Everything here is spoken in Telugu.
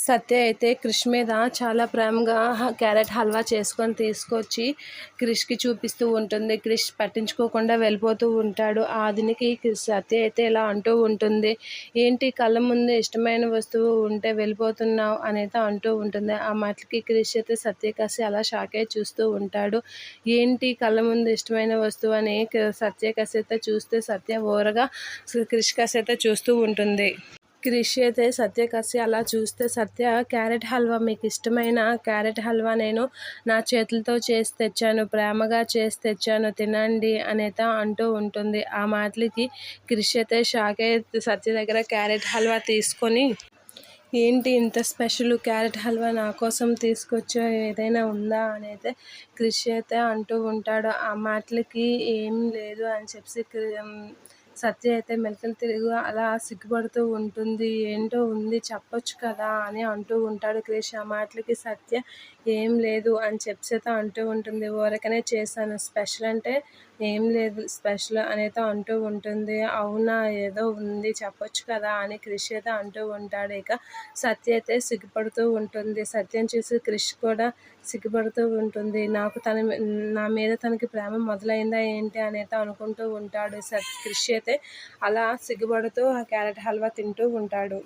సత్య అయితే క్రిష్ మీద చాలా ప్రేమగా క్యారెట్ హల్వా చేసుకొని తీసుకొచ్చి క్రిష్కి చూపిస్తూ ఉంటుంది. క్రిష్ పట్టించుకోకుండా వెళ్ళిపోతూ ఉంటాడు. ఆదినికి సత్య అయితే ఇలా అంటూ ఉంటుంది, ఏంటి కళ్ళ ముందు ఇష్టమైన వస్తువు ఉంటే వెళ్ళిపోతున్నావు అనేది అంటూ ఉంటుంది. ఆ మాటలకి క్రిష్ అయితే సత్య కాసి అలా షాక్ అయి చూస్తూ ఉంటాడు. ఏంటి కళ్ళ ముందు ఇష్టమైన వస్తువు అని సత్య కాసి అయితే చూస్తే సత్య ఓరగా క్రిష్ కాసి అయితే చూస్తూ ఉంటుంది. క్రిష్ అయితే సత్య కాసి అలా చూస్తే సత్య, క్యారెట్ హల్వా మీకు ఇష్టమైన క్యారెట్ హల్వా నేను నా చేతులతో చేసి తెచ్చాను, ప్రేమగా చేసి తెచ్చాను, తినండి అనేది అంటూ ఉంటుంది. ఆ మాటలకి క్రిష్ అయితే షాక్ అయ్యి సత్య దగ్గర క్యారెట్ హల్వా తీసుకొని, ఏంటి ఇంత స్పెషల్ క్యారెట్ హల్వా నా కోసం తీసుకొచ్చా, ఏదైనా ఉందా అని అయితే క్రిష్ అయితే అంటూ ఉంటాడు. ఆ మాటలకి ఏం లేదు అని చెప్పి సత్య అయితే మెలికలు తిరిగి అలా సిగ్గుపడుతూ ఉంటుంది. ఏంటో ఉంది చెప్పొచ్చు కదా అని అంటూ ఉంటాడు క్రిష్. ఆ మాటలకి సత్య ఏం లేదు అని చెప్పి అంటూ ఉంటుంది. ఊరకనే చేశాను, స్పెషల్ అంటే ఏం లేదు స్పెషల్ అనేది అంటూ ఉంటుంది. అవునా, ఏదో ఉంది చెప్పొచ్చు కదా అని క్రిష్ అయితే అంటూ ఉంటాడు. ఇక సత్య అయితే సిగ్గుపడుతూ ఉంటుంది. సత్యం చూసి క్రిష్ కూడా సిగ్గుపడుతూ ఉంటుంది. నా మీద తనకి ప్రేమ మొదలైందా ఏంటి అనేది అనుకుంటూ ఉంటాడు. క్రిష్ అయితే అలా సిగ్గుపడుతూ ఆ క్యారెట్ హల్వా తింటూ ఉంటాడు.